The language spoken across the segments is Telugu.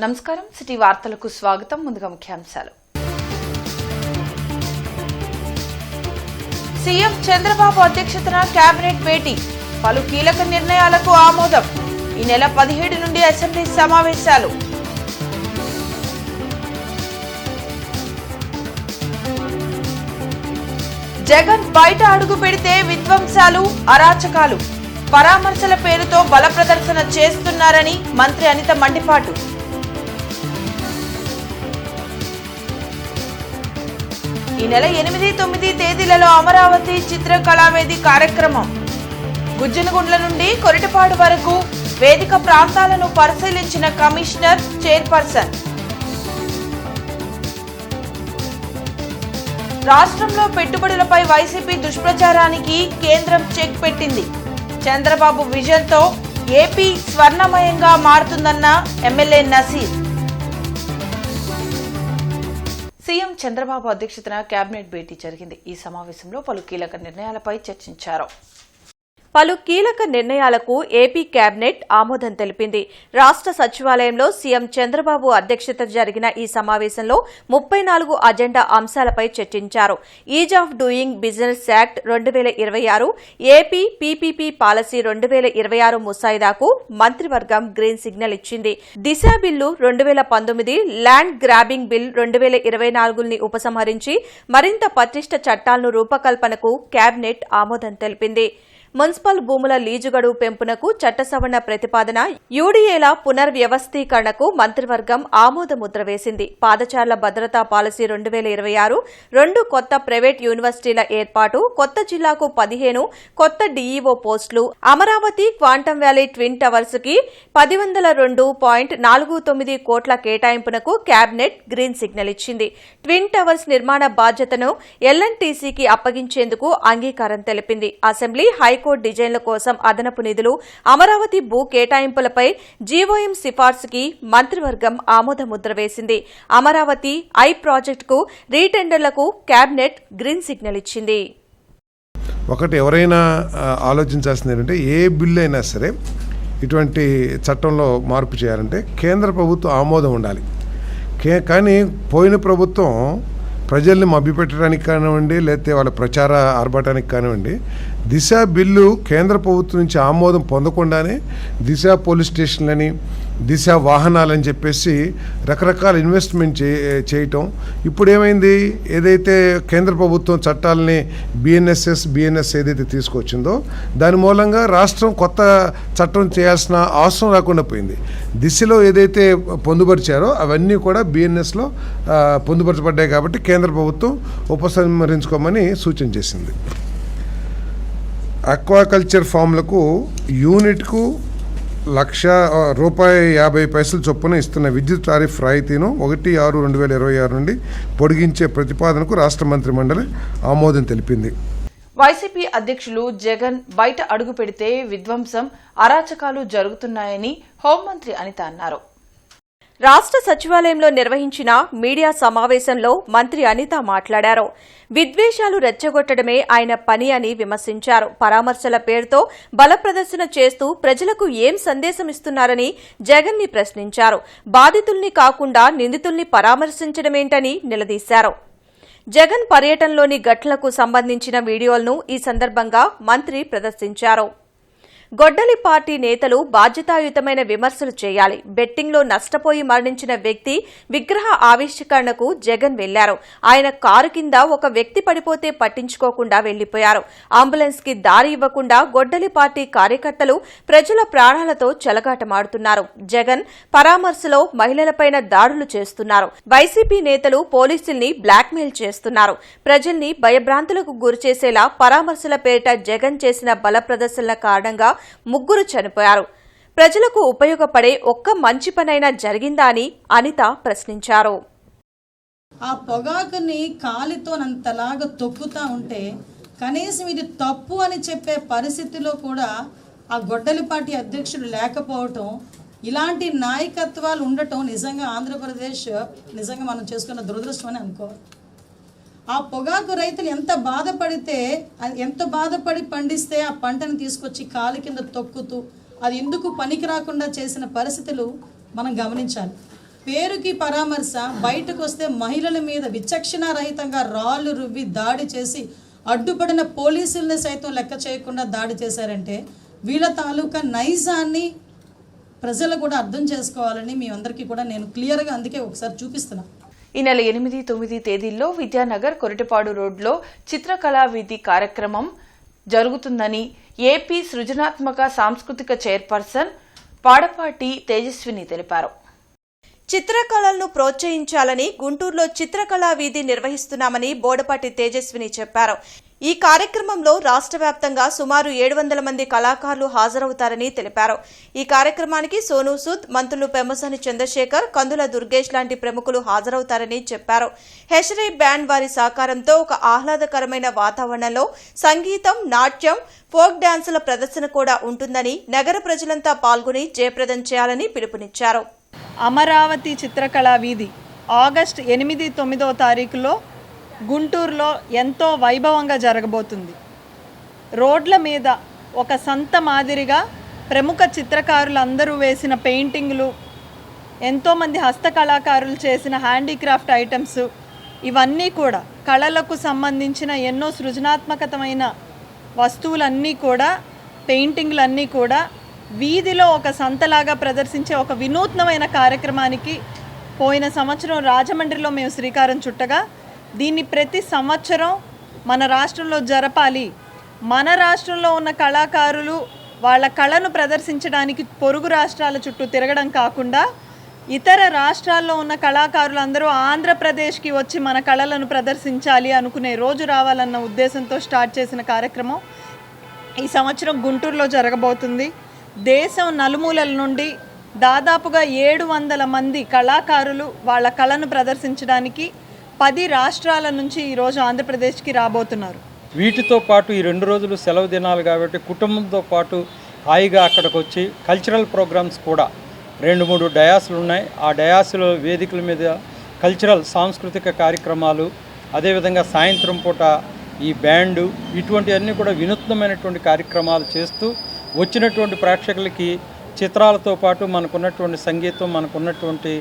నమస్కారం సిటీ వార్తలకు స్వాగతం. ముందుగా ముఖ్యాంశాలు. సీఎం చంద్రబాబు అధ్యక్షతన కేబినెట్ భేటీ, పలు కీలక నిర్ణయాలకు ఆమోదం. ఈ నెల 17 నుండి అసెంబ్లీ సమావేశాలు. జగన్ బయట అడుగు పెడితే విధ్వంసాలు, అరాచకాలు, పరామర్శల పేరుతో బల ప్రదర్శన చేస్తున్నారని మంత్రి అనిత మండిపాటు. ఈ నెల 8, 9 తేదీలలో అమరావతి చిత్రకళావేది కార్యక్రమం. గుజ్జనగుండ్ల నుండి కొరిటపాడు వరకు వేదిక ప్రాంతాలను పరిశీలించిన కమిషనర్ చైర్పర్సన్. రాష్ట్రంలో పెట్టుబడులపై వైసీపీ దుష్ప్రచారానికి కేంద్రం చెక్ పెట్టింది. చంద్రబాబు విజన్తో ఏపీ స్వర్ణమయంగా మారుతుందన్న ఎమ్మెల్యే నసీర్. సీఎం చంద్రబాబు అధ్యక్షతన కేబినెట్ భేటీ జరిగింది. ఈ సమావేశంలో పలు కీలక నిర్ణయాలపై చర్చించారు. పలు కీలక నిర్ణయాలకు ఏపీ కేబినెట్ ఆమోదం తెలిపింది. రాష్ట్ర సచివాలయంలో సీఎం చంద్రబాబు అధ్యక్షత జరిగిన ఈ సమావేశంలో 34 అజెండా అంశాలపై చర్చించారు. Is of doing business act 2026, AP PPP policy 2026 ముసాయిదాకు మంత్రివర్గం గ్రీన్ సిగ్నల్ ఇచ్చింది. దిశ బిల్లు 2019, ల్యాండ్ గ్రాబింగ్ బిల్ 2024ని ఉపసంహరించి మరింత పటిష్ట చట్టాలను రూపకల్పనకు కేబినెట్ ఆమోదం తెలిపింది. మున్సిపల్ భూముల లీజు గడువు పెంపునకు చట్ట సవరణ ప్రతిపాదన, యూడీఏల పునర్వ్యవస్థీకరణకు మంత్రివర్గం ఆమోద ముద్ర వేసింది. పాదచారుల భద్రతా పాలసీ 2026, 2 కొత్త ప్రైవేట్ యూనివర్సిటీల ఏర్పాటు, కొత్త జిల్లాకు 15 కొత్త డీఈఓ పోస్టులు, Amaravati quantum valley twin towers కి 1002.49 కోట్ల కేటాయింపునకు కేబినెట్ గ్రీన్ సిగ్నల్ ఇచ్చింది. ట్విన్ టవర్స్ నిర్మాణ బాధ్యతను ఎల్ఎన్టీసీకి అప్పగించేందుకు అంగీకారం తెలిపింది. అసెంబ్లీ, హైకోర్టు డిజైన్ల కోసం అదనపు నిధులు, అమరావతి భూ కేటాయింపులపై జీవోఎం సిఫార్సుకి మంత్రివర్గం ఆమోద ముద్ర వేసింది. అమరావతి ఐ ప్రాజెక్టుకు రీటెండర్లకు కేబినెట్ గ్రీన్ సిగ్నల్ ఇచ్చింది. ఒకటి ఎవరైనా ఆలోచించాల్సింది ఏంటంటే, ఏ బిల్లు అయినా సరే ఇటువంటి చట్టంలో మార్పు చేయాలంటే కేంద్ర ప్రభుత్వం ఆమోదం ఉండాలి. కానీ పోయిన ప్రభుత్వం ప్రజల్ని మభ్యపెట్టడానికి కానివ్వండి, లేకపోతే వాళ్ళ ప్రచార ఆర్భాటానికి కానివ్వండి, దిశ బిల్లు కేంద్ర ప్రభుత్వం నుంచి ఆమోదం పొందకుండానే దిశ పోలీస్ స్టేషన్లని, దిశ వాహనాలని చెప్పేసి రకరకాల ఇన్వెస్ట్మెంట్ చేయటం. ఇప్పుడు ఏమైంది, ఏదైతే కేంద్ర ప్రభుత్వం చట్టాలని బిఎన్ఎస్ ఏదైతే తీసుకొచ్చిందో దాని మూలంగా రాష్ట్రం కొత్త చట్టం చేయాల్సిన అవసరం రాకుండా పోయింది. దిశలో ఏదైతే పొందుపరిచారో అవన్నీ కూడా బిఎన్ఎస్లో పొందుపరచబడ్డాయి. కాబట్టి కేంద్ర ప్రభుత్వం ఉపసంహరించుకోమని సూచన చేసింది. అక్వాకల్చర్ ఫామ్లకు యూనిట్కు ₹1,50 చొప్పున ఇస్తున్న విద్యుత్ టారిఫ్ రాయితీను 1/6/2026 నుండి పొడిగించే ప్రతిపాదనకు రాష్ట్ర మంత్రి మండలి ఆమోదం తెలిపింది. వైసీపీ అధ్యక్షులు జగన్ బయట అడుగు పెడితే విధ్వంసం, అరాచకాలు జరుగుతున్నాయని హోంమంత్రి అనిత అన్నారు. రాష్ట్ర సచివాలయంలో నిర్వహించిన మీడియా సమావేశంలో మంత్రి అనిత మాట్లాడారు. విద్వేషాలు రెచ్చగొట్టడమే ఆయన పని అని విమర్శించారు. పరామర్శల పేరుతో బల ప్రదర్శన చేస్తూ ప్రజలకు ఏం సందేశం ఇస్తున్నారని జగన్ ని ప్రశ్నించారు. బాధితుల్ని కాకుండా నిందితుల్ని పరామర్శించడమేంటని నిలదీశారు. జగన్ పర్యటనలోని ఘటనలకు సంబంధించిన వీడియోలను ఈ సందర్భంగా మంత్రి ప్రదర్శించారు. గొడ్డలి పార్టీ నేతలు బాధ్యతాయుతమైన విమర్శలు చేయాలి. బెట్టింగ్లో నష్టపోయి మరణించిన వ్యక్తి విగ్రహ ఆవిష్కరణకు జగన్ వెళ్లారు. ఆయన కారు కింద ఒక వ్యక్తి పడిపోతే పట్టించుకోకుండా వెళ్లిపోయారు. అంబులెన్స్ కి దారి ఇవ్వకుండా గొడ్డలి పార్టీ కార్యకర్తలు ప్రజల ప్రాణాలతో చెలగాటమాడుతున్నారు. జగన్ పరామర్శలో మహిళలపైన దాడులు చేస్తున్నారు. వైసీపీ నేతలు పోలీసుల్ని బ్లాక్మెయిల్ చేస్తున్నారు. ప్రజల్ని భయభ్రాంతులకు గురిచేసేలా పరామర్శల పేరిట జగన్ చేసిన బల ప్రదర్శనల కారణంగా 3 చనిపోయారు. ప్రజలకు ఉపయోగపడే ఒక్క మంచి పనైనా జరిగిందా అని అనిత ప్రశ్నించారు. ఆ పొగాకుని కాలితోనంతలాగా తొక్కుతా ఉంటే కనీసం ఇది తప్పు అని చెప్పే పరిస్థితిలో కూడా ఆ గొడ్డలిపాటి అధ్యక్షుడు లేకపోవటం, ఇలాంటి నాయకత్వాలు ఉండటం నిజంగా ఆంధ్రప్రదేశ్ నిజంగా మనం చేసుకున్న దురదృష్టం అని అనుకోవాలి. ఆ పొగాకు రైతులు ఎంత బాధపడి పండిస్తే ఆ పంటను తీసుకొచ్చి కాలు కింద తొక్కుతూ అది ఎందుకు పనికి రాకుండా చేసిన పరిస్థితులు మనం గమనించాలి. పేరుకి పరామర్శ, బయటకు వస్తే మహిళల మీద విచక్షణారహితంగా రాళ్ళు రువ్వి దాడి చేసి అడ్డుపడిన పోలీసుల్ని సైతం లెక్క చేయకుండా దాడి చేశారంటే వీళ్ళ తాలూకా నైజాన్ని ప్రజలు కూడా అర్థం చేసుకోవాలని మీ అందరికీ కూడా నేను క్లియర్గా అందుకే ఒకసారి చూపిస్తున్నా. ఈ నెల 8, 9 తేదీల్లో విద్యానగర్ కొరటిపాడు రోడ్లో చిత్రకళా వీధి కార్యక్రమం జరుగుతుందని ఏపీ సృజనాత్మక సాంస్కృతిక చైర్పర్సన్ పాడపాటి తేజస్విని తెలిపారు. చిత్రకళలను ప్రోత్సహించాలని గుంటూరులో చిత్రకళా వీధి నిర్వహిస్తున్నామని బోడపాటి తేజస్విని చెప్పారు. ఈ కార్యక్రమంలో రాష్ట్ర వ్యాప్తంగా సుమారు 700 మంది కళాకారులు హాజరవుతారని తెలిపారు. ఈ కార్యక్రమానికి సోనూ సూద్, మంత్రులు పెమ్మసాని చంద్రశేఖర్, కందుల దుర్గేష్ లాంటి ప్రముఖులు హాజరవుతారని చెప్పారు. హెషరీ బ్యాండ్ వారి సహకారంతో ఒక ఆహ్లాదకరమైన వాతావరణంలో సంగీతం, నాట్యం, ఫోక్ డాన్సుల ప్రదర్శన కూడా ఉంటుందని నగర ప్రజలంతా పాల్గొని జయప్రదం చేయాలని పిలుపునిచ్చారు. అమరావతి చిత్రకళా వీధి ఆగస్టు 8, 9 తారీఖులో గుంటూరులో ఎంతో వైభవంగా జరగబోతుంది. రోడ్ల మీద ఒక సంత మాదిరిగా ప్రముఖ చిత్రకారులందరూ వేసిన పెయింటింగ్లు, ఎంతోమంది హస్తకళాకారులు చేసిన హ్యాండీక్రాఫ్ట్ ఐటమ్స్, ఇవన్నీ కూడా కళలకు సంబంధించిన ఎన్నో సృజనాత్మకతమైన వస్తువులన్నీ కూడా, పెయింటింగ్లన్నీ కూడా వీధిలో ఒక సంతలాగా ప్రదర్శించే ఒక వినూత్నమైన కార్యక్రమానికి పోయిన సంవత్సరం రాజమండ్రిలో మేము శ్రీకారం చుట్టగా దీన్ని ప్రతి సంవత్సరం మన రాష్ట్రంలో జరపాలి. మన రాష్ట్రంలో ఉన్న కళాకారులు వాళ్ళ కళను ప్రదర్శించడానికి పొరుగు రాష్ట్రాల చుట్టూ తిరగడం కాకుండా ఇతర రాష్ట్రాల్లో ఉన్న కళాకారులందరూ ఆంధ్రప్రదేశ్కి వచ్చి మన కళలను ప్రదర్శించాలి అనుకునే రోజు రావాలన్న ఉద్దేశంతో స్టార్ట్ చేసిన కార్యక్రమం ఈ సంవత్సరం గుంటూరులో జరగబోతుంది. దేశం నలుమూలల నుండి దాదాపుగా 700 మంది కళాకారులు వాళ్ళ కళను ప్రదర్శించడానికి 10 రాష్ట్రాల నుంచి ఈరోజు ఆంధ్రప్రదేశ్కి రాబోతున్నారు. వీటితో పాటు ఈ 2 రోజులు సెలవు దినాలు కాబట్టి కుటుంబంతో పాటు హాయిగా అక్కడికి వచ్చి కల్చరల్ ప్రోగ్రామ్స్ కూడా 2-3 డయాసులు ఉన్నాయి. ఆ డయాసుల వేదికల మీద కల్చరల్ సాంస్కృతిక కార్యక్రమాలు, అదేవిధంగా సాయంత్రం పూట ఈ బ్యాండు, ఇటువంటివన్నీ కూడా వినూత్నమైనటువంటి కార్యక్రమాలు చేస్తూ వచ్చినటువంటి ప్రేక్షకులకి చిత్రాలతో పాటు మనకున్నటువంటి సంగీతం, మనకున్నటువంటి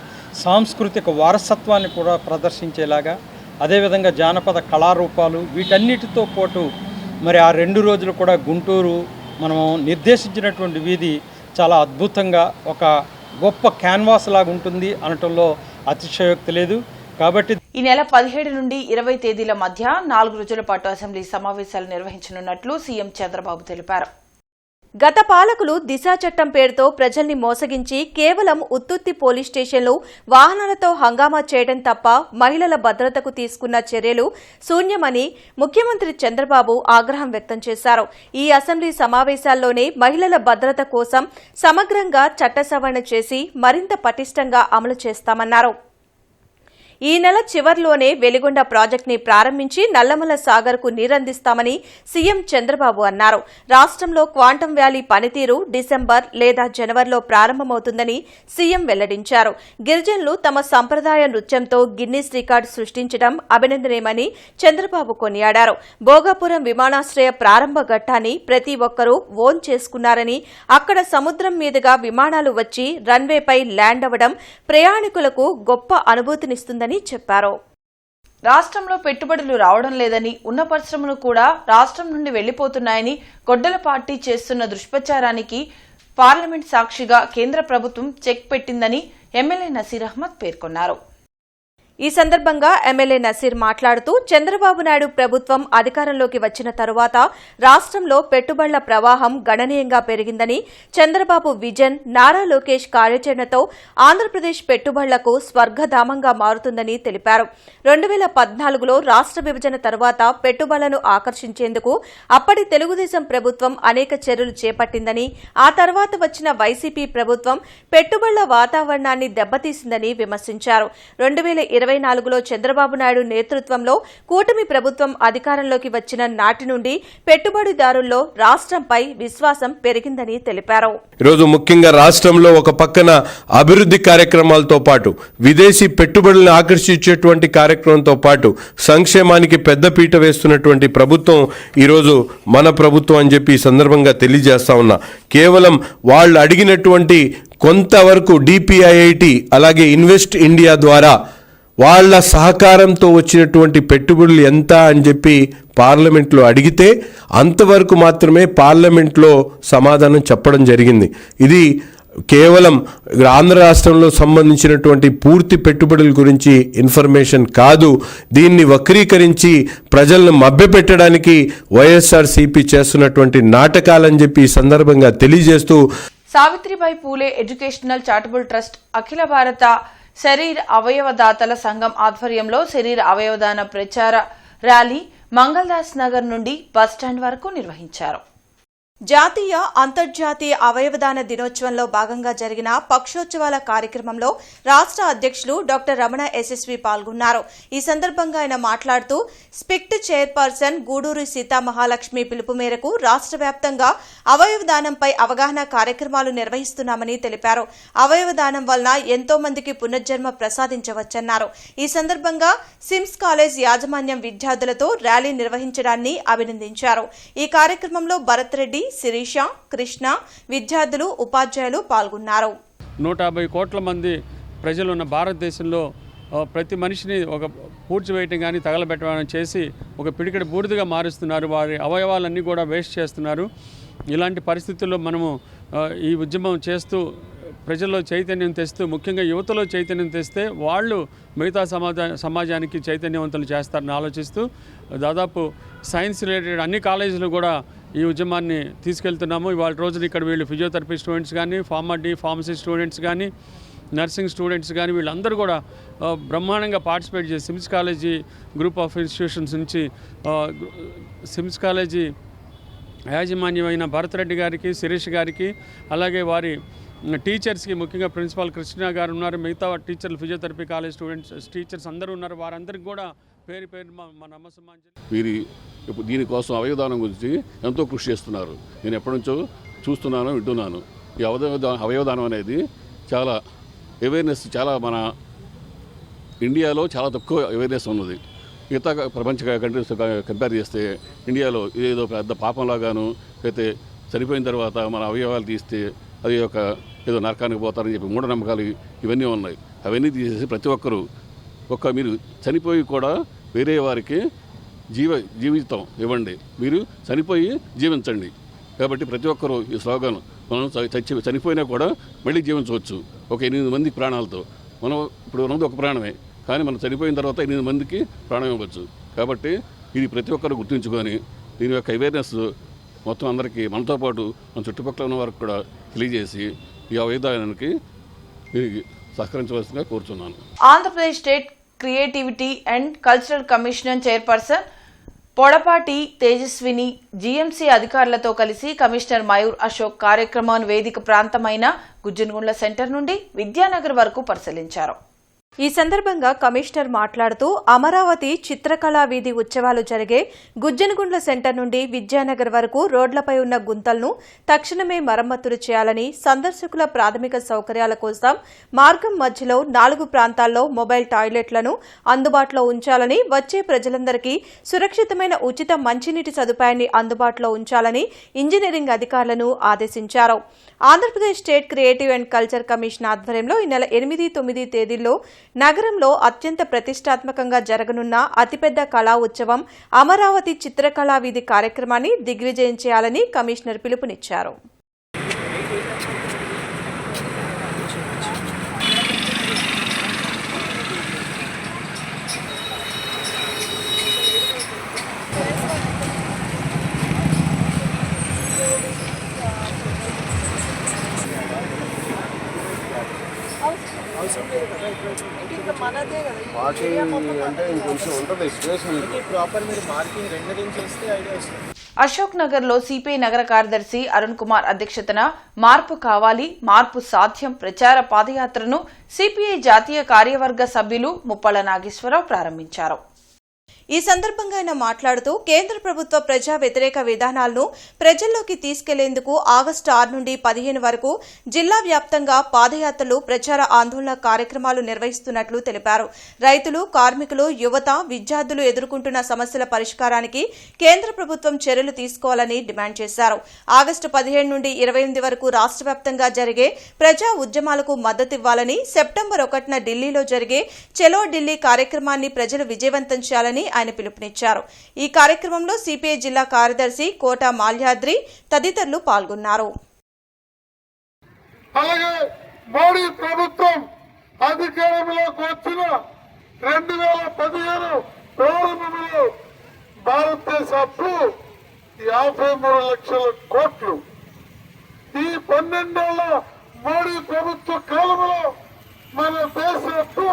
సాంస్కృతిక వారసత్వాన్ని కూడా ప్రదర్శించేలాగా, అదేవిధంగా జానపద కళారూపాలు, వీటన్నిటితో పాటు మరి ఆ 2 రోజులు కూడా గుంటూరు మనము నిర్దేశించినటువంటి వీధి చాలా అద్భుతంగా ఒక గొప్ప క్యాన్వాస్ లాగా ఉంటుంది అనటంలో అతిశయోక్తి లేదు. కాబట్టి ఈ నెల 17 నుండి 20 తేదీల మధ్య 4 రోజుల పాటు అసెంబ్లీ సమావేశాలు నిర్వహించనున్నట్లు సీఎం చంద్రబాబు తెలిపారు. గత పాలకులు దిశా చట్టం పేరుతో ప్రజల్ని మోసగించి కేవలం ఉత్తుత్తి పోలీస్ స్టేషన్లు, వాహనాలతో హంగామా చేయడం తప్ప మహిళల భద్రతకు తీసుకున్న చర్యలు శూన్యమని ముఖ్యమంత్రి చంద్రబాబు ఆగ్రహం వ్యక్తం చేశారు. ఈ అసెంబ్లీ సమావేశాల్లోనే మహిళల భద్రత కోసం సమగ్రంగా చట్ట సవరణ చేసి మరింత పటిష్టంగా అమలు చేస్తామన్నారు. ఈ నెల చివర్లోనే వెలిగొండ ప్రాజెక్టుని ప్రారంభించి నల్లమల సాగర్కు నీరందిస్తామని సీఎం చంద్రబాబు అన్నారు. రాష్ట్రంలో క్వాంటం వ్యాలీ పనితీరు డిసెంబర్ లేదా జనవరిలో ప్రారంభమవుతుందని సీఎం వెల్లడించారు. గిరిజనులు తమ సంప్రదాయ నృత్యంతో గిన్నీస్ రికార్డు సృష్టించడం అభినందనీయమని చంద్రబాబు కొనియాడారు. భోగాపురం విమానాశ్రయ ప్రారంభ ఘట్టాన్ని ప్రతి ఒక్కరూ ఓన్ చేసుకున్నారని, అక్కడ సముద్రం మీదుగా విమానాలు వచ్చి రన్వేపై ల్యాండ్ అవ్వడం ప్రయాణికులకు గొప్ప అనుభూతినిస్తుందని చెప్పారు. రాష్ట్రంలో పెట్టుబడులు రావడం లేదని, ఉన్న పరిశ్రమలు కూడా రాష్ట్రం నుండి వెళ్లిపోతున్నాయని గొడ్డల పార్టీ చేస్తున్న దుష్ప్రచారానికి పార్లమెంట్ సాక్షిగా కేంద్ర ప్రభుత్వం చెక్ పెట్టిందని ఎమ్మెల్యే నసీర్ అహ్మద్ పేర్కొన్నారు. ఈ సందర్భంగా ఎమ్మెల్యే నసీర్ మాట్లాడుతూ చంద్రబాబు నాయుడు ప్రభుత్వం అధికారంలోకి వచ్చిన తరువాత రాష్ట్రంలో పెట్టుబడుల ప్రవాహం గణనీయంగా పెరిగిందని, చంద్రబాబు విజన్, నారా లోకేష్ కార్యాచరణతో ఆంధ్రప్రదేశ్ పెట్టుబడులకు స్వర్గధామంగా మారుతుందని తెలిపారు. 2014లో రాష్ట్ర విభజన తరువాత పెట్టుబడులను ఆకర్షించేందుకు అప్పటి తెలుగుదేశం ప్రభుత్వం అనేక చర్యలు చేపట్టిందని, ఆ తర్వాత వచ్చిన వైసీపీ ప్రభుత్వం పెట్టుబడుల వాతావరణాన్ని దెబ్బతీసిందని విమర్శించారు. 2024లో చంద్రబాబు నాయుడు నేతృత్వంలో కూటమి ప్రభుత్వం అధికారంలోకి వచ్చిన నాటి నుండి పెట్టుబడిదారుల్లో రాష్ట్రంపై విశ్వాసం పెరిగిందని తెలిపారు. ఈరోజు ముఖ్యంగా రాష్ట్రంలో ఒక పక్కన అభివృద్ధి కార్యక్రమాలతో పాటు విదేశీ పెట్టుబడులను ఆకర్షించేటువంటి కార్యక్రమంతో పాటు సంక్షేమానికి పెద్దపీట వేస్తున్నటువంటి ప్రభుత్వం ఈరోజు మన ప్రభుత్వం అని చెప్పి ఈ సందర్భంగా తెలియజేస్తా ఉన్నా. కేవలం వాళ్ళు అడిగినటువంటి కొంతవరకు డిపిఐఐటి అలాగే ఇన్వెస్ట్ ఇండియా ద్వారా వాళ్ళ సహకారంతో వచ్చినటువంటి పెట్టుబడులు ఎంత అని చెప్పి పార్లమెంట్లో అడిగితే అంతవరకు మాత్రమే పార్లమెంట్లో సమాధానం చెప్పడం జరిగింది. ఇది కేవలం ఆంధ్ర రాష్ట్రంలో సంబంధించినటువంటి పూర్తి పెట్టుబడుల గురించి ఇన్ఫర్మేషన్ కాదు. దీన్ని వక్రీకరించి ప్రజలను మభ్యపెట్టడానికి వైఎస్ఆర్సీపీ చేస్తున్నటువంటి నాటకాలని చెప్పి ఈ సందర్భంగా తెలియజేస్తూ Savitribai Phule educational charitable trust అఖిల భారత శరీర అవయవదాతల సంఘం ఆధ్వర్యంలో శరీర అవయవదాన ప్రచార ర్యాలీ మంగళదాస్ నగర్ నుండి బస్టాండ్ వరకు నిర్వహించారు. జాతీయ అంతర్జాతీయ అవయవదాన దినోత్సవంలో భాగంగా జరిగిన పక్షోత్సవాల కార్యక్రమంలో రాష్ట్ర అధ్యక్షులు డాక్టర్ రమణ ఎస్ఎస్వి పాల్గొన్నారు. ఈ సందర్భంగా ఆయన మాట్లాడుతూ స్పిక్ట్ చైర్పర్సన్ గూడూరు సీతామహాలక్ష్మి పిలుపు మేరకు రాష్ట్ర వ్యాప్తంగా అవయవదానంపై అవగాహన కార్యక్రమాలు నిర్వహిస్తున్నామని తెలిపారు. అవయవదానం వలన ఎంతో మందికి పునర్జన్మ ప్రసాదించవచ్చన్నారు. ఈ సందర్భంగా సిమ్స్ కాలేజ్ యాజమాన్యం విద్యార్థులతో ర్యాలీ నిర్వహించడాన్ని అభినందించారు. ఈ కార్యక్రమంలో భరత్ రెడ్డి, శిరీష, కృష్ణ, విద్యార్థులు, ఉపాధ్యాయులు పాల్గొన్నారు. 150 కోట్ల మంది ప్రజలు ఉన్న భారతదేశంలో ప్రతి మనిషిని ఒక పూడ్చివేయటం కానీ తగలబెట్టడం చేసి ఒక పిడికెడు బూడిదగా మారుస్తున్నారు. వారి అవయవాలన్నీ కూడా వేస్ట్ చేస్తున్నారు. ఇలాంటి పరిస్థితుల్లో మనము ఈ ఉద్యమం చేస్తూ ప్రజల్లో చైతన్యం తెస్తూ, ముఖ్యంగా యువతలో చైతన్యం తెస్తే వాళ్ళు మిగతా సమాజానికి చైతన్యవంతులు చేస్తారని ఆలోచిస్తూ దాదాపు సైన్స్ రిలేటెడ్ అన్ని కాలేజీలు కూడా ఈ ఉద్యమాన్ని తీసుకెళ్తున్నాము. ఇవాళ రోజున ఇక్కడ వీళ్ళు ఫిజియోథెరపీ స్టూడెంట్స్ కానీ, ఫార్మసీ స్టూడెంట్స్ కానీ, నర్సింగ్ స్టూడెంట్స్ కానీ వీళ్ళందరూ కూడా బ్రహ్మాండంగా పార్టిసిపేట్ చేసి SIMS college group of institutions నుంచి సిమ్స్ కాలేజీ యాజమాన్యమైన భరత్ రెడ్డి గారికి, శిరీష్ గారికి, అలాగే వారి టీచర్స్కి, ముఖ్యంగా ప్రిన్సిపాల్ కృష్ణ గారు ఉన్నారు, మిగతా టీచర్లు ఫిజియోథెరపీ కాలేజ్ టీచర్స్ అందరూ ఉన్నారు. వారందరికీ కూడా పేరు పేరు మా నమస్సమాంజలి. వీరి దీనికోసం అవయవదానం గురించి ఎంతో కృషి చేస్తున్నారు. నేను ఎప్పటి నుంచో చూస్తున్నాను, వింటున్నాను. ఈ అవయవదానం అనేది చాలా అవేర్నెస్, చాలా మన ఇండియాలో చాలా తక్కువ అవేర్నెస్ ఉన్నది. మిగతా ప్రపంచ కంట్రీస్ కంపేర్ చేస్తే ఇండియాలో ఏదో పెద్ద పాపంలాగాను, అయితే చనిపోయిన తర్వాత మన అవయవాలు తీస్తే అది ఏదో నరకానికి పోతారని చెప్పి మూఢనమ్మకాలు ఇవన్నీ ఉన్నాయి. అవన్నీ తీసేసి ప్రతి ఒక్కరూ మీరు చనిపోయి కూడా వేరే వారికి జీవితం ఇవ్వండి, మీరు చనిపోయి జీవించండి. కాబట్టి ప్రతి ఒక్కరూ ఈ స్లోగన్, మనం చనిపోయినా కూడా మళ్ళీ జీవించవచ్చు ఒక 8 మంది ప్రాణాలతో. మనం ఇప్పుడు ఉన్నది ఒక ప్రాణమే, కానీ మనం చనిపోయిన తర్వాత 8 మందికి ప్రాణం ఇవ్వచ్చు. కాబట్టి ఇది ప్రతి ఒక్కరు గుర్తుంచుకొని దీని యొక్క అవేర్నెస్ మొత్తం అందరికీ, మనతో పాటు మన చుట్టుపక్కల ఉన్న వారికి కూడా తెలియజేసి ఈ అవయవదానానికి సహకరించవలసిందిగా కోరుతున్నాను. Andhra Pradesh state creativity and cultural commission chairperson Podapati Tejaswini GMC అధికారులతో కలిసి కమిషనర్ మయూర్ అశోక్ కార్యక్రమం వేదిక ప్రాంతమైన గుజ్జనగుండ్ల సెంటర్ నుండి విద్యానగర్ వరకు పరిశీలించారు. ఈ సందర్భంగా కమిషనర్ మాట్లాడుతూ అమరావతి చిత్రకళా వీధి ఉత్సవాలు జరిగే గుజ్జనగుండ్ల సెంటర్ నుండి విద్యానగర్ వరకు రోడ్లపై ఉన్న గుంతలను తక్షణమే మరమ్మతులు చేయాలని, సందర్శకుల ప్రాథమిక సౌకర్యాల కోసం మార్గం మధ్యలో 4 ప్రాంతాల్లో మొబైల్ టాయిలెట్లను అందుబాటులో ఉంచాలని, వచ్చే ప్రజలందరికీ సురక్షితమైన ఉచిత మంచినీటి సదుపాయాన్ని అందుబాటులో ఉంచాలని ఇంజనీరింగ్ అధికారులను ఆదేశించారు. Andhra Pradesh state creative and culture commission ఆధ్వర్యంలో ఈ నెల 8, 9 తేదీల్లో నగరంలో అత్యంత ప్రతిష్టాత్మకంగా జరగనున్న అతిపెద్ద కళా ఉత్సవం అమరావతి చిత్రకళా వీధి కార్యక్రమాన్ని దిగ్విజయం చేయాలని కమిషనర్ పిలుపునిచ్చారు. అశోక్ నగర్ లో సిపిఐ నగర కార్యదర్శి అరుణ్ కుమార్ అధ్యక్షతన మార్పు కావాలి, మార్పు సాధ్యం ప్రచార పాదయాత్రను సిపిఐ జాతీయ కార్యవర్గ సభ్యులు ముప్పల నాగేశ్వరరావు ప్రారంభించారు. ఈ సందర్భంగా ఆయన మాట్లాడుతూ కేంద్ర ప్రభుత్వ ప్రజా వ్యతిరేక విధానాలను ప్రజల్లోకి తీసుకెళ్లేందుకు ఆగస్టు 6 నుండి 15 వరకు జిల్లా వ్యాప్తంగా పాదయాత్రలు, ప్రచార ఆందోళన కార్యక్రమాలు నిర్వహిస్తున్నట్లు తెలిపారు. రైతులు, కార్మికులు, యువత, విద్యార్థులు ఎదుర్కొంటున్న సమస్యల పరిష్కారానికి కేంద్ర ప్రభుత్వం చర్యలు తీసుకోవాలని డిమాండ్ చేశారు. ఆగస్టు 17 నుండి 28 వరకు రాష్ట్ర వ్యాప్తంగా జరిగే ప్రజా ఉద్యమాలకు మద్దతివ్వాలని, సెప్టెంబర్ 1న ఢిల్లీలో జరిగే చలో ఢిల్లీ కార్యక్రమాన్ని ప్రజలు విజయవంతం చేయాలని ఆయన పిలుపునిచ్చారు. ఈ కార్యక్రమంలో సిపిఐ జిల్లా కార్యదర్శి కోట మాల్యాద్రి తదితరులు పాల్గొన్నారు. అలాగే మోడీ ప్రభుత్వం అధికారంలోకి వచ్చిన 2015 ప్రారంభంలో భారతదేశ అప్పు 53 లక్షల కోట్లు. ఈ 12 ఏళ్ల మోడీ ప్రభుత్వ కాలంలో మన దేశ అప్పు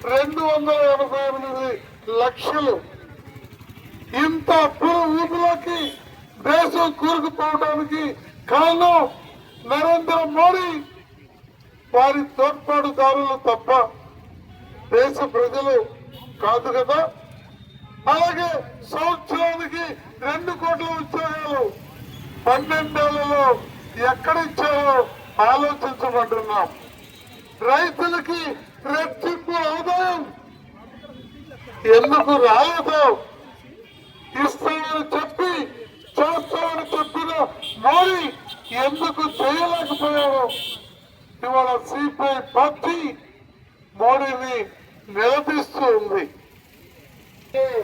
288 లక్షలు. ఇంత అప్పుల ఊపిలోకి దేశం కూరుకుపోవడానికి కారణం నరేంద్ర మోడీ, వారి తోడ్పాటుదారులు తప్ప దేశ ప్రజలు కాదు కదా. అలాగే సంవత్సరానికి 2 కోట్ల ఉద్యోగాలు 12 ఏళ్లలో ఎక్కడిచ్చారో ఆలోచించమంటున్నాం. రైతులకి రెట్టింపు ఆదాయం ఎందుకు రాలేదో, ఇస్తామని చెప్పి చేస్తామని చెప్పిన మోడీ ఎందుకు చేయలేకపోయారో ఇవాళ సిపిఐ పార్టీ మోడీని నిలదీస్తూ ఉంది.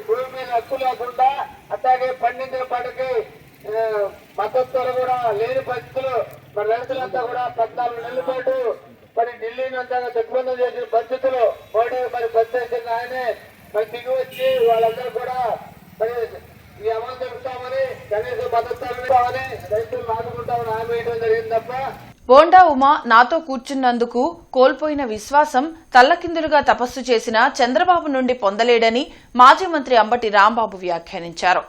భూమి మీద హక్కు లేకుండా అట్లాగే పండించిన పంటకి మద్దతులు కూడా లేని పరిస్థితులు మరి రైతులంతా కూడా 14 నెలల పాటు మరి ఢిల్లీని అంతా దిగ్బంధం చేసిన పరిస్థితులు మోడీ మరి ప్రత్యేకంగా ఆయనే మరి దిగి వచ్చి వాళ్ళందరూ కూడా మరి ఈ అమలు జరుపుతామని కనీస మద్దతుని రైతులు ఆదుకుంటామని హామీ వేయడం జరిగింది తప్ప బోండా ఉమా నాతో కూర్చున్నందుకు కోల్పోయిన విశ్వాసం తల్లకిందులుగా తపస్సు చేసిన చంద్రబాబు నుండి పొందలేడని మాజీ మంత్రి అంబటి రాంబాబు వ్యాఖ్యానించారు.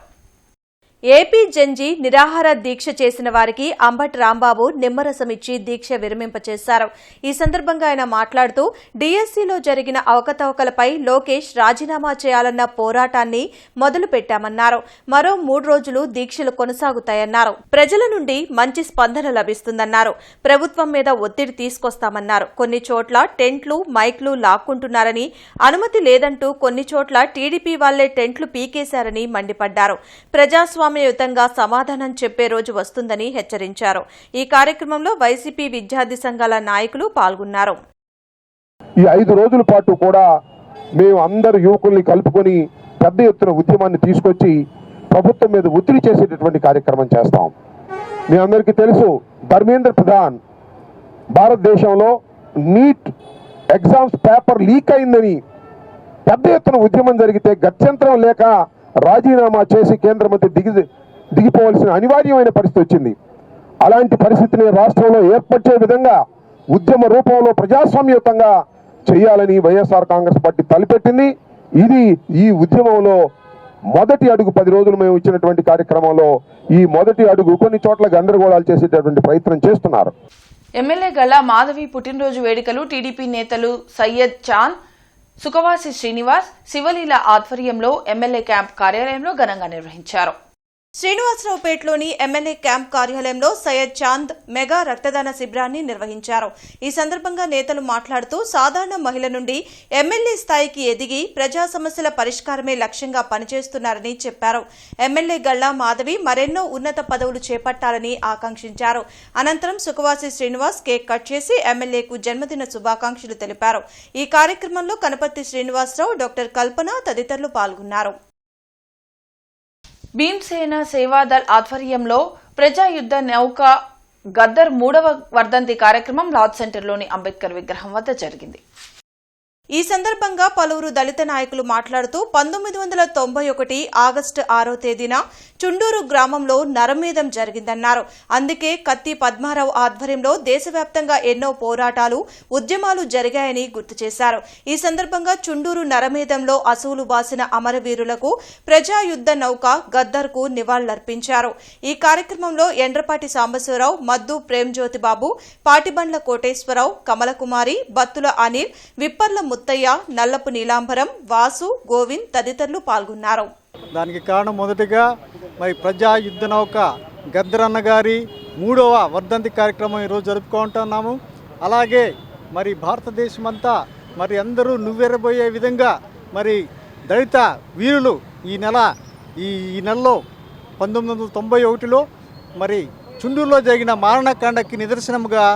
ఏపీ జంజి నిరాహార దీక్ష చేసిన వారికి అంబటి రాంబాబు నిమ్మరసమిచ్చి దీక్ష విరమింపచేశారు. ఈ సందర్భంగా ఆయన మాట్లాడుతూ డీఎస్సీలో జరిగిన అవకతవకలపై లోకేష్ రాజీనామా చేయాలన్న పోరాటాన్ని మొదలుపెట్టామన్నారు. మరో 3 రోజులు దీక్షలు కొనసాగుతాయన్నారు. ప్రజల నుండి మంచి స్పందన లభిస్తుందన్నారు. ప్రభుత్వం మీద ఒత్తిడి తీసుకొస్తామన్నారు. కొన్ని చోట్ల టెంట్లు, మైక్లు లాక్కుంటున్నారని, అనుమతి లేదంటూ కొన్ని చోట్ల టీడీపీ వాళ్లే టెంట్లు పీకేశారని మండిపడ్డారు. ప్రజాస్వామ్యయుతంగా సమాధానం చెప్పే రోజు వస్తుందని హెచ్చరించారు. ఈ కార్యక్రమంలో వైసీపీ విద్యార్థి సంఘాల నాయకులు పాల్గొన్నారు. ఈ 5 రోజుల పాటు కూడా మేము అందరు యువకుల్ని కలుపుకొని పెద్ద ఎత్తున ఉద్యమాన్ని తీసుకొచ్చి ప్రభుత్వం మీద ఒత్తిడి చేసేటటువంటి కార్యక్రమం చేస్తాం. మీ అందరికీ తెలుసు, ధర్మేంద్ర ప్రధాన్ భారతదేశంలో నీట్ ఎగ్జామ్స్ పేపర్ లీక్ అయిందని పెద్ద ఎత్తున ఉద్యమం జరిగితే గత్యంతరం లేక రాజీనామా చేసి కేంద్ర మంత్రి దిగిపోవలసిన అనివార్యమైన పరిస్థితి వచ్చింది. అలాంటి పరిస్థితిని రాష్ట్రంలో ఏర్పరిచే విధంగా ఉద్యమ రూపంలో ప్రజాస్వామ్యయుతంగా చేయాలని వైఎస్ఆర్ కాంగ్రెస్ పార్టీ తలపెట్టింది. ఇది ఈ ఉద్యమంలో మొదటి అడుగు. 10 రోజులు మేము ఇచ్చినటువంటి కార్యక్రమంలో ఈ మొదటి అడుగు కొన్ని చోట్ల గందరగోళాలు చేసేటటువంటి ప్రయత్నం చేస్తున్నారు. ఎమ్మెల్యే గల్లా మాధవి పుట్టినరోజు వేడుకలు టీడీపీ నేతలు సయ్యద్ చాంద్, సుఖవాసి శ్రీనివాస్, శివలీల ఆధ్వర్యంలో ఎమ్మెల్యే క్యాంప్ కార్యాలయంలో ఘనంగా నిర్వహించారు. శ్రీనివాసరావుపేటలోని ఎమ్మెల్యే క్యాంప్ కార్యాలయంలో సయ్యద్ చాంద్ మెగా రక్తదాన శిబిరాన్ని నిర్వహించారు. ఈ సందర్భంగా నేతలు మాట్లాడుతూ సాధారణ మహిళ నుండి ఎమ్మెల్యే స్థాయికి ఎదిగి ప్రజా సమస్యల పరిష్కారమే లక్ష్యంగా పనిచేస్తున్నారని చెప్పారు. ఎమ్మెల్యే గల్లా మాధవి మరెన్నో ఉన్నత పదవులు చేపట్టాలని ఆకాంక్షించారు. అనంతరం సుఖవాసి శ్రీనివాస్ కేక్ కట్ చేసి ఎమ్మెల్యేకు జన్మదిన శుభాకాంక్షలు తెలిపారు. ఈ కార్యక్రమంలో కనపర్తి శ్రీనివాసరావు, డాక్టర్ కల్పన తదితరులు పాల్గొన్నారు. భీమ్సేన సేవాదళ్ ఆధ్వర్యంలో ప్రజాయుద్ధ నౌక గద్దర్ 3వ వర్ధంతి కార్యక్రమం లార్జ్ సెంటర్లోని అంబేద్కర్ విగ్రహం వద్ద జరిగింది. ఈ సందర్భంగా పలువురు దళిత నాయకులు మాట్లాడుతూ 1991 ఆగస్టు 6వ తేదీన చుండూరు గ్రామంలో నరమేధం జరిగిందన్నారు. అందుకే కత్తి పద్మారావు ఆధ్వర్యంలో దేశవ్యాప్తంగా ఎన్నో పోరాటాలు, ఉద్యమాలు జరిగాయని గుర్తు చేశారు. ఈ సందర్భంగా చుండూరు నరమేధంలో అసువులు బాసిన అమరవీరులకు ప్రజాయుద్ధ నౌక గద్దర్కు నివాళులర్పించారు. ఈ కార్యక్రమంలో ఎండ్రపాటి సాంబశివరావు, మద్దు ప్రేమ్జ్యోతిబాబు, పాటిబండ్ల కోటేశ్వరరావు, కమలకుమారి, బత్తుల అనిల్, విప్పర్ల ముత్తయ్య, నల్లపు నీలాంబరం, వాసు, గోవింద్ తదితరులు పాల్గొన్నారు. దానికి కారణం మొదటిగా మరి ప్రజా యుద్ధ నౌక గద్దరన్న గారి 3వ వర్ధంతి కార్యక్రమం ఈరోజు జరుపుకుంటున్నాము. అలాగే మరి భారతదేశమంతా మరి అందరూ నువ్వెరబోయే విధంగా మరి దళిత వీరులు ఈ నెలలో 1991లో మరి చుండూరులో జరిగిన మారణకాండకి నిదర్శనముగా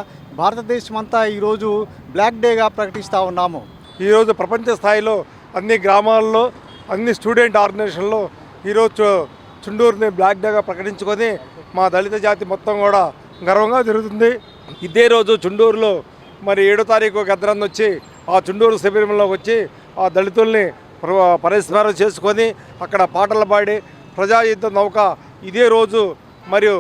భారతదేశమంతా ఈరోజు బ్లాక్ డేగా ప్రకటిస్తూ ఉన్నాము. ఈరోజు ప్రపంచ స్థాయిలో అన్ని గ్రామాల్లో అన్ని స్టూడెంట్ ఆర్గనైజేషన్లో ఈరోజు చుండూరుని బ్లాక్ డేగా ప్రకటించుకొని మా దళిత జాతి మొత్తం కూడా గర్వంగా జరుగుతుంది. ఇదే రోజు చుండూరులో మరి 7వ తారీఖు గద్దరన్న వచ్చి ఆ చుండూరు శిబిరంలోకి వచ్చి ఆ దళితుల్ని పరిస్మరణ చేసుకొని అక్కడ పాటలు పాడి ప్రజాయుద్ధ నౌక ఇదే రోజు మరియు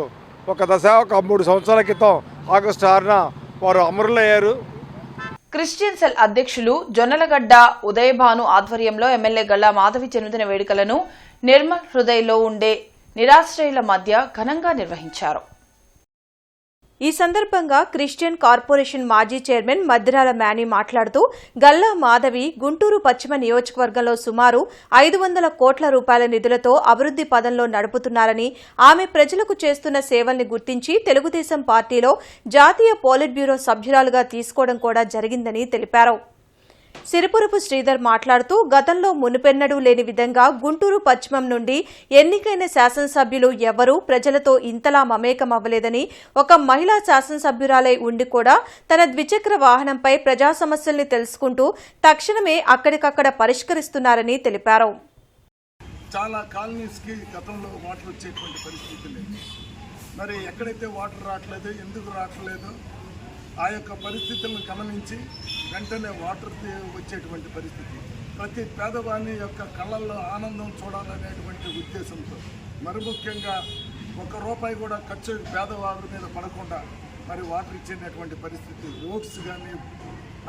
ఒక 3 సంవత్సరాల క్రితం ఆగస్టు 6న వారు అమరులయ్యారు. క్రిస్టియన్ సెల్ అధ్యక్షులు జొన్నలగడ్డ ఉదయభాను ఆధ్వర్యంలో ఎమ్మెల్యే గల్లా మాధవి జన్మదిన వేడుకలను నిర్మల్ హృదయలో ఉండే నిరాశ్రయుల మధ్య ఘనంగా నిర్వహించారు. ఈ సందర్భంగా క్రిస్టియన్ కార్పొరేషన్ మాజీ చైర్మన్ మద్దిరాల మేనీ మాట్లాడుతూ గల్లా మాధవి గుంటూరు పశ్చిమ నియోజకవర్గంలో సుమారు 500 కోట్ల రూపాయల నిధులతో అభివృద్ది పదంలో నడుపుతున్నారని, ఆమె ప్రజలకు చేస్తున్న సేవల్ని గుర్తించి తెలుగుదేశం పార్టీలో జాతీయ పోలిట్ బ్యూరో సభ్యురాలుగా తీసుకోవడం కూడా జరిగిందని తెలిపారు. సిరిపురపు శ్రీధర్ మాట్లాడుతూ గతంలో మునుపెన్నడూ లేని విధంగా గుంటూరు పశ్చిమం నుండి ఎన్నికైన శాసనసభ్యులు ఎవరూ ప్రజలతో ఇంతలా మమేకం అవ్వలేదని, ఒక మహిళా శాసనసభ్యురాలై ఉండి కూడా తన ద్విచక్ర వాహనంపై ప్రజా సమస్యల్ని తెలుసుకుంటూ తక్షణమే అక్కడికక్కడ పరిష్కరిస్తున్నారని తెలిపారు. చాలా కాలనీస్కి గతంలో వాటర్ వచ్చేటువంటి పరిస్థితి లేదు. మరి ఎక్కడైతే వాటర్ రావట్లేదు, ఎందుకు రావట్లేదు, ఆ యొక్క పరిస్థితులను గమనించి వెంటనే వాటర్ వచ్చేటువంటి పరిస్థితి, ప్రతి పేదవాని యొక్క కళ్ళల్లో ఆనందం చూడాలనేటువంటి ఉద్దేశంతో మరి ముఖ్యంగా ₹1 కూడా ఖర్చు పేదవారి మీద పడకుండా మరి వాటర్ ఇచ్చేటటువంటి పరిస్థితి, రోడ్స్ కానీ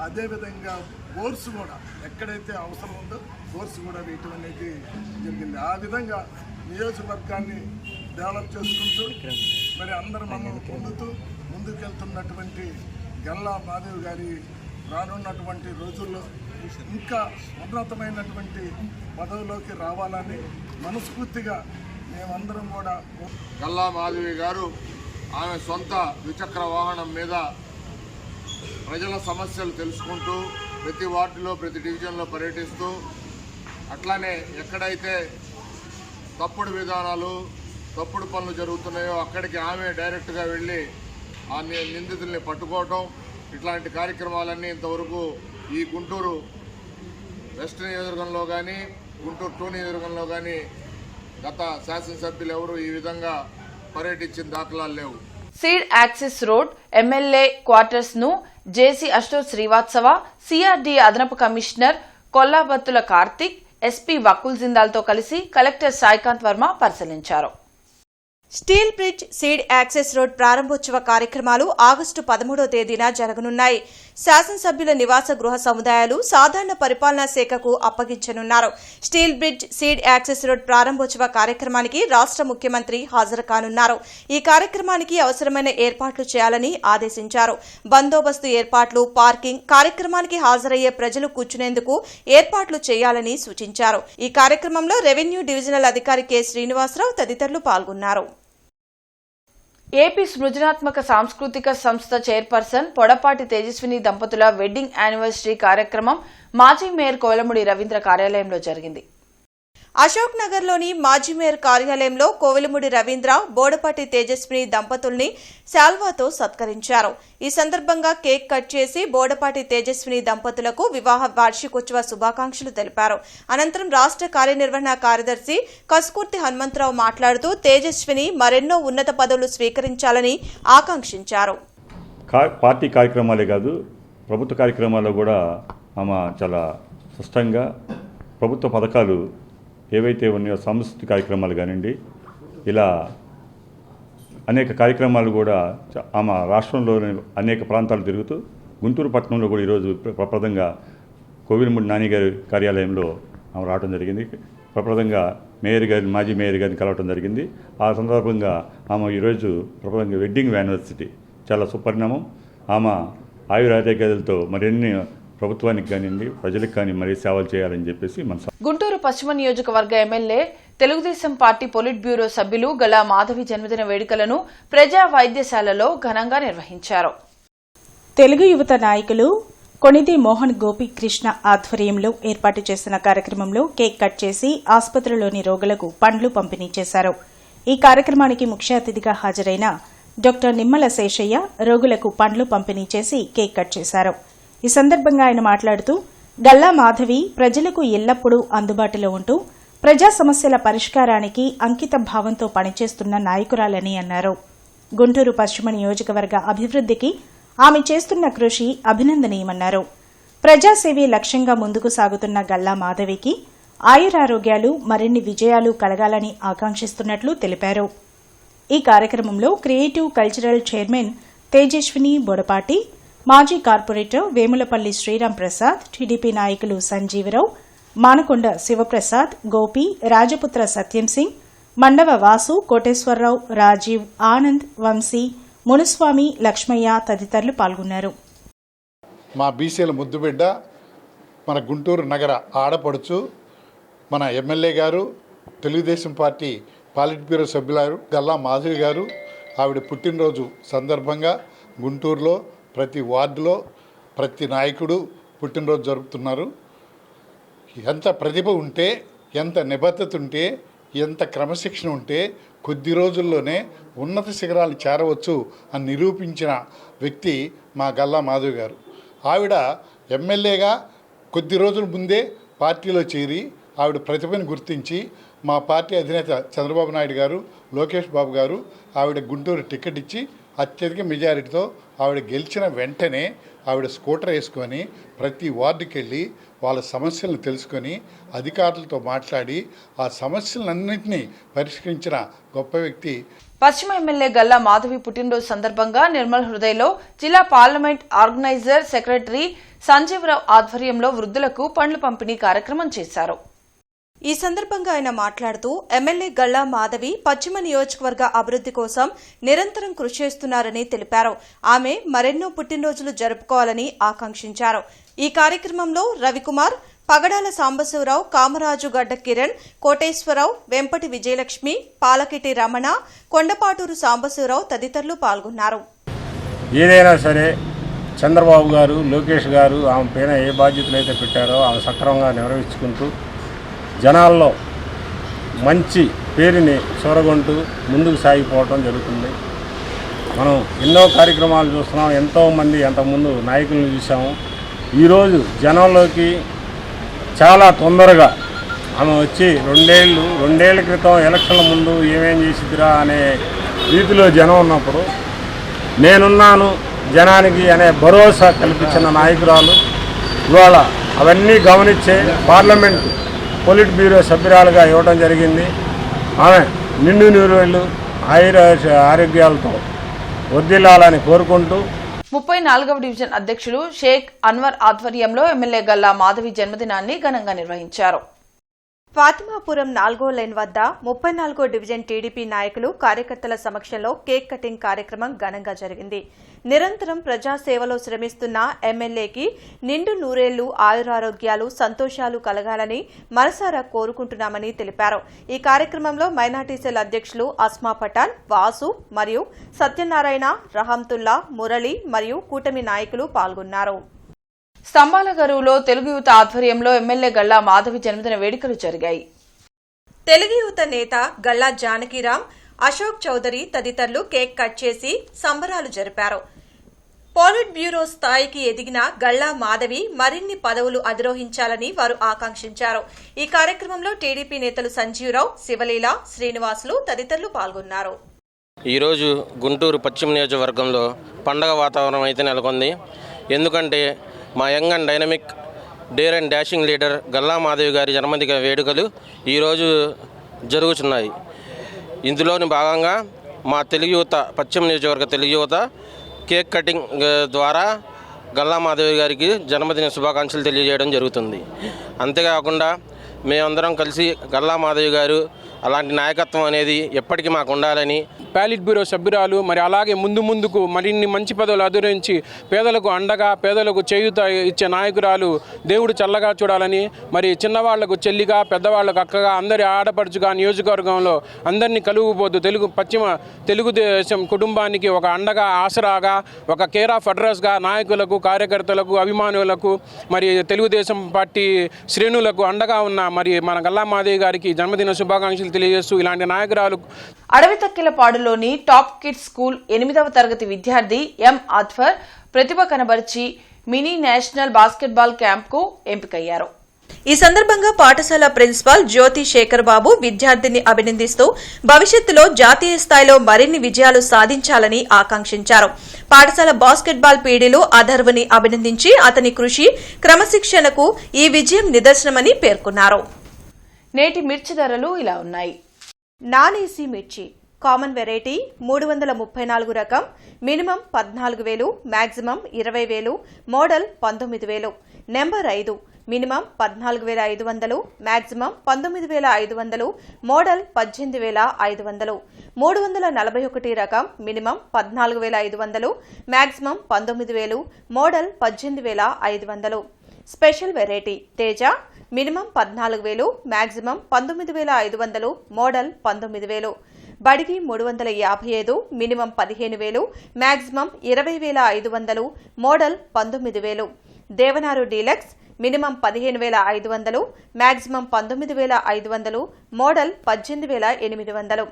అదేవిధంగా బోర్స్ కూడా ఎక్కడైతే అవసరం ఉందో బోర్స్ కూడా వేయటం అనేది జరిగింది. ఆ విధంగా నియోజకవర్గాన్ని డెవలప్ చేసుకుంటూ మరి అందరం మనం పొందుతూ ముందుకెళ్తున్నటువంటి గల్లా మాధవి గారి రానున్నటువంటి రోజుల్లో ఇంకా ఉన్నతమైనటువంటి పదవిలోకి రావాలని మనస్ఫూర్తిగా మేమందరం కూడా. గల్లా మాధవి గారు ఆమె సొంత ద్విచక్ర వాహనం మీద ప్రజల సమస్యలు తెలుసుకుంటూ ప్రతి వార్డులో ప్రతి డివిజన్లో పర్యటిస్తూ అట్లానే ఎక్కడైతే తప్పుడు విధానాలు తప్పుడు పనులు జరుగుతున్నాయో అక్కడికి ఆమె డైరెక్ట్గా వెళ్ళి ఆ నిందితుల్ని పట్టుకోవటం, ఇట్లాంటి కార్యక్రమాలన్నీ ఇంతవరకు ఈ గుంటూరు వెస్ట్ నియోజకవర్గంలో కానీ గుంటూరు 2 నియోజకవర్గంలో కానీ గత శాసనసభ్యులు ఎవరు ఈ విధంగా పర్యటించిన దాఖలాలు లేవు. Seed axis road MLA quarters ను జేసీ అశోక్ శ్రీవాత్సవ, సిఆర్డీ అదనపు కమిషనర్ కొల్లాబత్తుల కార్తిక్, ఎస్పీ వకుల్ జిందాల్తో కలిసి కలెక్టర్ సాయికాంత్ వర్మ పరిశీలించారు. Steel bridge seed access road ప్రారంభోత్సవ కార్యక్రమాలు ఆగస్టు 13వ తేదీన జరగనున్నాయి. శాసనసభ్యుల నివాస గృహ సముదాయాలు సాధారణ పరిపాలనా శాఖకు అప్పగించనున్నారు. Steel bridge seed access road ప్రారంభోత్సవ కార్యక్రమానికి రాష్ట్ర ముఖ్యమంత్రి హాజరు కానున్నారు. ఈ కార్యక్రమానికి అవసరమైన ఏర్పాట్లు చేయాలని ఆదేశించారు. బందోబస్తు ఏర్పాట్లు, పార్కింగ్, కార్యక్రమానికి హాజరయ్యే ప్రజలు కూర్చునేందుకు ఏర్పాట్లు చేయాలని సూచించారు. ఈ కార్యక్రమంలో రెవెన్యూ డివిజనల్ అధికారి కె శ్రీనివాసరావు తదితరులు పాల్గొన్నారు. ఏపీ సృజనాత్మక సాంస్కృతిక సంస్థ చైర్పర్సన్ పొడపాటి తేజస్విని దంపతుల వెడ్డింగ్ యానివర్సరీ కార్యక్రమం మాజీ మేయర్ కోవెలమూడి రవీంద్ర కార్యాలయంలో జరిగింది. అశోక్ నగర్లోని మాజీ మేయర్ కార్యాలయంలో కోవెలమూడి రవీంద్ర, బోడపాటి తేజస్విని దంపతుల్ని శాల్వాతో సత్కరించారు. ఈ సందర్భంగా కేక్ కట్ చేసి బోడపాటి తేజస్విని దంపతులకు వివాహ వార్షికోత్సవ శుభాకాంక్షలు తెలిపారు. అనంతరం రాష్ట్ర కార్యనిర్వహణ కార్యదర్శి కసుకుర్తి హనుమంతరావు మాట్లాడుతూ తేజస్విని మరెన్నో ఉన్నత పదవులు స్వీకరించాలని ఆకాంక్షించారు. పార్టీ కార్యక్రమాలే కాదు, ప్రభుత్వ కార్యక్రమాల్లో కూడా ఆమె చాలా స్పష్టంగా ప్రభుత్వ పథకాలు ఏవైతే ఉన్నాయో సాంస్కృతిక కార్యక్రమాలు కానివ్వండి, ఇలా అనేక కార్యక్రమాలు కూడా ఆమె రాష్ట్రంలోని అనేక ప్రాంతాలు తిరుగుతూ గుంటూరు పట్టణంలో కూడా ఈరోజు ప్రప్రదంగా కోవెలమూడి నాని గారి కార్యాలయంలో ఆమె రావడం జరిగింది. ప్రప్రదంగా మేయర్ గారిని, మాజీ మేయర్ గారిని కలవడం జరిగింది. ఆ సందర్భంగా ఆమె ఈరోజు ప్రప్రదంగా వెడ్డింగ్ యానివర్సరీ చాలా సుపరిణామం. ఆమె ఆయురారోగ్యాలతో మరిన్ని ప్రభుత్వానికి కానివ్వండి ప్రజలకు కానీ మరీ సేవలు చేయాలని చెప్పేసి మన గుంటూరు పశ్చిమ నియోజకవర్గ MLA Telugu Desam party polit bureau సభ్యులు గల్లా మాధవి జన్మదిన వేడుకలను ప్రజా వైద్యశాలలో ఘనంగా నిర్వహించారు. తెలుగు యువత నాయకులు కొణిది మోహన్ గోపీకృష్ణ ఆధ్వర్యంలో ఏర్పాటు చేసిన కార్యక్రమంలో కేక్ కట్ చేసి ఆసుపత్రిలోని రోగులకు పండ్లు పంపిణీ చేశారు. ఈ కార్యక్రమానికి ముఖ్య అతిథిగా హాజరైన డాక్టర్ నిమ్మల శేషయ్య రోగులకు పండ్లు పంపిణీ చేసి కేక్ కట్ చేశారు. ఈ సందర్భంగా ఆయన మాట్లాడుతూ గల్లా మాధవి ప్రజలకు ఎల్లప్పుడూ అందుబాటులో ఉంటూ ప్రజా సమస్యల పరిష్కారానికి అంకిత భావంతో పనిచేస్తున్న నాయకురాలని అన్నారు. గుంటూరు పశ్చిమ నియోజకవర్గ అభివృద్దికి ఆమె చేస్తున్న కృషి అభినందనీయమన్నారు. ప్రజాసేవే లక్ష్యంగా ముందుకు సాగుతున్న గల్లా మాధవికి ఆయురారోగ్యాలు మరిన్ని విజయాలు కలగాలని ఆకాంక్షిస్తున్నట్లు తెలిపారు. ఈ కార్యక్రమంలో creative cultural chairman Tejaswini Bodapati, మాజీ కార్పొరేటర్ వేములపల్లి శ్రీరామ్ ప్రసాద్, టీడీపీ నాయకులు సంజీవరావు, మానకొండ శివప్రసాద్, గోపి, రాజపుత్ర సత్యం సింగ్, మండవ వాసు, కోటేశ్వరరావు, రాజీవ్, ఆనంద్, వంశీ, మునుస్వామి, లక్ష్మయ్య తదితరులు పాల్గొన్నారు. మా బీసీల ముద్దుబిడ్డ, మన గుంటూరు నగర ఆడపడుచు, మన ఎమ్మెల్యే గారు, తెలుగుదేశం పార్టీ పాలిట్ బ్యూరో సభ్యులు గల్లా మాధవి గారు ఆవిడ పుట్టినరోజు సందర్భంగా గుంటూరులో ప్రతి వార్డులో ప్రతి నాయకుడు పుట్టినరోజు జరుపుతున్నారు. ఎంత ప్రతిభ ఉంటే, ఎంత నిబద్ధత ఉంటే, ఎంత క్రమశిక్షణ ఉంటే కొద్ది రోజుల్లోనే ఉన్నత శిఖరాలు చేరవచ్చు అని నిరూపించిన వ్యక్తి మా గల్లా మాధవి గారు. ఆవిడ ఎమ్మెల్యేగా కొద్ది రోజుల ముందే పార్టీలో చేరి ఆవిడ ప్రతిభను గుర్తించి మా పార్టీ అధినేత చంద్రబాబు నాయుడు గారు, లోకేష్ బాబు గారు ఆవిడ గుంటూరు టికెట్ ఇచ్చి అత్యధిక మెజారిటీతో ఆవిడ గెలిచిన వెంటనే ఆవిడ స్కూటర్ వేసుకొని ప్రతి వార్డుకి వెళ్ళి వాళ్ళ సమస్యలను తెలుసుకొని అధికారులతో మాట్లాడి ఆ సమస్యలన్నింటినీ పరిష్కరించిన గొప్ప వ్యక్తి. పశ్చిమ ఎమ్మెల్యే గల్లా మాధవి పుట్టినరోజు సందర్భంగా నిర్మల్ హృదయలో జిల్లా పార్లమెంట్ ఆర్గనైజర్ సెక్రటరీ సంజీవరావు ఆధ్వర్యంలో వృద్ధులకు పండ్లు పంపిణీ కార్యక్రమం చేశారు. ఈ సందర్భంగా ఆయన మాట్లాడుతూ ఎమ్మెల్యే గల్లా మాధవి పశ్చిమ నియోజకవర్గ అభివృద్ది కోసం నిరంతరం కృషి చేస్తున్నారని తెలిపారు. ఆమె మరెన్నో పుట్టినరోజులు జరుపుకోవాలని ఆకాంక్షించారు. ఈ కార్యక్రమంలో రవికుమార్, పగడాల సాంబశివరావు, కామరాజు గడ్డ కిరణ్, కోటేశ్వరరావు, వెంపటి విజయలక్ష్మి, పాలకిటి రమణ, కొండపాటూరు సాంబశివరావు తదితరులు పాల్గొన్నారు. ఏదైనా సరే చంద్రబాబు గారు, లోకేష్ గారు ఆమె పైన ఏ బాధ్యతలు అయితే పెట్టారో ఆమె సక్రమంగా నిర్వహించుకుంటూ జనాల్లో మంచి పేరుని చూరగొంటూ ముందుకు సాగిపోవటం జరుగుతుంది. మనం ఎన్నో కార్యక్రమాలు చూస్తున్నాం, ఎంతోమంది అంతకుముందు నాయకులను చూసాము. ఈరోజు జనంలోకి చాలా తొందరగా ఆమె వచ్చి రెండేళ్ల క్రితం ఎలక్షన్ల ముందు ఏమేం చేసిద్దిరా అనే రీతిలో జనం ఉన్నప్పుడు నేనున్నాను జనానికి అనే భరోసా కల్పించిన నాయకురాలు ఇవాళ అవన్నీ గమనించే పార్లమెంట్ పొలిట్ బ్యూరో సభ్యురాలుగా ఇవ్వడం జరిగింది. ఆమె నిండు నూరేళ్లు ఆరోగ్యాలతో వర్ధిల్లాలని కోరుకుంటూ 34వ డివిజన్ అధ్యక్షులు షేక్ అన్వర్ ఆధ్వర్యంలో ఎమ్మెల్యే గల్లా మాధవి జన్మదినాన్ని ఘనంగా నిర్వహించారు. ఫాతిమాపురం 4వ లైన్ వద్ద 34వ డివిజన్ టీడీపీ నాయకులు, కార్యకర్తల సమక్షంలో కేక్ కటింగ్ కార్యక్రమం ఘనంగా జరిగింది. నిరంతరం ప్రజాసేవలో శ్రమిస్తున్న ఎమ్మెల్యేకి నిండు నూరేళ్లు ఆయురారోగ్యాలు, సంతోషాలు కలగాలని మనసారా కోరుకుంటున్నామని తెలిపారు. ఈ కార్యక్రమంలో మైనార్టీ సెల్ అధ్యక్షులు అస్మా పఠాన్, వాసు మరియు సత్యనారాయణ, రహంతుల్లా, మురళి మరియు కూటమి నాయకులు పాల్గొన్నారు. స్తంభాలగరువులో తెలుగు యువత ఆధ్వర్యంలో ఎమ్మెల్యే గల్లా మాధవి జన్మదిన వేడుకలు జరిగాయి. తెలుగు యువత నేత గల్లా జానకిరాం, అశోక్ చౌదరి తదితరులు కేక్ కట్ చేసి సంబరాలు జరిపారు. పోలిట్ బ్యూరో స్థాయికి ఎదిగిన గల్లా మాధవి మరిన్ని పదవులు అధిరోహించాలని వారు ఆకాంక్షించారు. ఈ కార్యక్రమంలో టీడీపీ నేతలు సంజీవరావు, శివలీల, శ్రీనివాసులు తదితరులు పాల్గొన్నారు. ఈరోజు గుంటూరు పశ్చిమ నియోజకవర్గంలో పండగ వాతావరణం అయితే నెలకొంది. ఎందుకంటే మా young and dynamic dare and dashing leader Galla Madhavi గారి జన్మదిన వేడుకలు ఈరోజు జరుగుతున్నాయి. ఇందులోని భాగంగా మా తెలుగు యువత, పశ్చిమ నియోజకవర్గ తెలుగు యువత కేక్ కటింగ్ ద్వారా గల్లా మాధవి గారికి జన్మదిన శుభాకాంక్షలు తెలియజేయడం జరుగుతుంది. అంతేకాకుండా మేమందరం కలిసి గల్లా మాధవి గారు అలాంటి నాయకత్వం అనేది ఎప్పటికీ మాకు ఉండాలని. పాలిట్ బ్యూరో సభ్యురాలు మరి అలాగే ముందుకు మరిన్ని మంచి పదవులు అధిరోహించి పేదలకు అండగా పేదలకు చేయూత ఇచ్చే నాయకురాలు దేవుడు చల్లగా చూడాలని, మరి చిన్నవాళ్లకు చెల్లిగా పెద్దవాళ్లకు అక్కగా అందరి ఆడపడుచుగా నియోజకవర్గంలో అందరినీ కలుగుపోతూ పశ్చిమ తెలుగుదేశం కుటుంబానికి ఒక అండగా ఆసరాగా ఒక కేర్ ఆఫ్ అడ్రస్గా నాయకులకు కార్యకర్తలకు అభిమానులకు మరి తెలుగుదేశం పార్టీ శ్రేణులకు అండగా ఉన్న మరి మన గల్లా మాధవి గారికి జన్మదిన శుభాకాంక్షలు తెలియజేస్తూ ఇలాంటి నాయకురాలు. అడవితక్కిలపాడులోని టాప్ కిడ్స్ స్కూల్ 8వ తరగతి విద్యార్థి ఎం అద్ఫర్ ప్రతిభ కనబరిచి మినీ నేషనల్ బాస్కెట్బాల్ క్యాంప్కు ఎంపికయ్యారు. ఈ సందర్భంగా పాఠశాల ప్రిన్సిపాల్ జ్యోతి శేఖర్ బాబు విద్యార్థిని అభినందిస్తూ భవిష్యత్తులో జాతీయ స్థాయిలో మరిన్ని విజయాలు సాధించాలని ఆకాంక్షించారు. పాఠశాల బాస్కెట్బాల్ పీడీలు అధర్వని అభినందించి అతని కృషి క్రమశిక్షణకు ఈ విజయం నిదర్శనమని పేర్కొన్నారు. నేటి మిర్చి ధరలు ఇలా ఉన్నాయి. నాన్ ఏసీ మిర్చి కామన్ వెరైటీ 334 రకం minimum 14,000, maximum 20,000, model 19,000. Number 5 minimum 14,500, maximum 19,500, model 18,500. 341 రకం minimum 14,500, maximum 19,000, model 18,500. Special variety Teja minimum 14,000, maximum 19,500, model 19,000. Byadgi 355 minimum 15,000, maximum 20,500, model 19,000. Devanur deluxe minimum 15,500, maximum 19,500, model 18,800.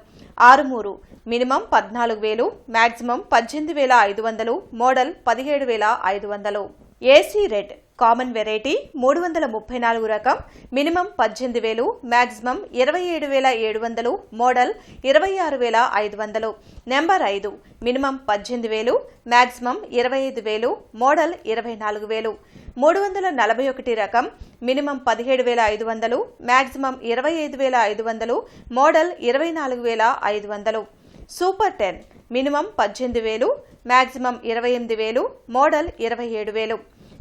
Armoor minimum 14,000, maximum 18,500, model 17,500. AC red common variety 334 రకం minimum 18,000, maximum 27,700, model 26,500. Number 5 minimum 18,000, maximum 25,000, model 24,000. 341 రకం minimum 17,500, maximum 25,500, model 24,500. Super 10 minimum 18,000, maximum 28,000, model 27,000.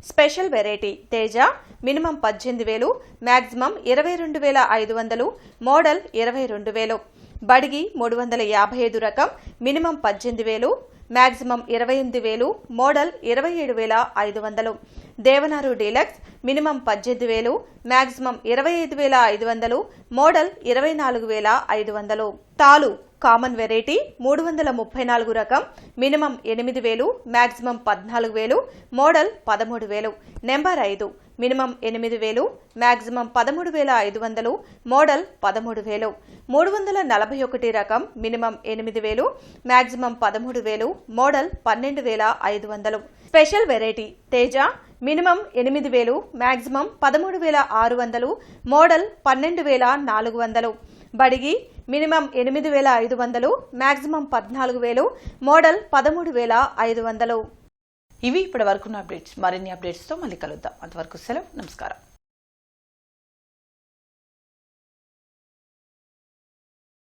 Special variety Teja minimum 18,000, maximum 22,500, model 22,000. Byadgi 355 రకం minimum 18,000, maximum 28,000, model 27,500. Devanur deluxe minimum 18,000, maximum 25,500, model 24,500. తాలు కామన్ వెరైటీ 334 రకం minimum 8,000, maximum 14,000, model 13,000. Number 5 minimum 8,000, maximum 13,500, model 13,000. 341 రకం minimum 8,000, maximum 13,000, model 12,500. Special variety Teja minimum 8,000, maximum 13,600, model 12,400. Byadgi minimum 8,500, maximum 14,000, model 13,500. ఇవి ఇప్పటి వరకున్న అప్డేట్స్. మరిన్ని అప్డేట్స్తో మళ్ళీ కలుద్దాం. అంతవరకు సెలవు. నమస్కారం.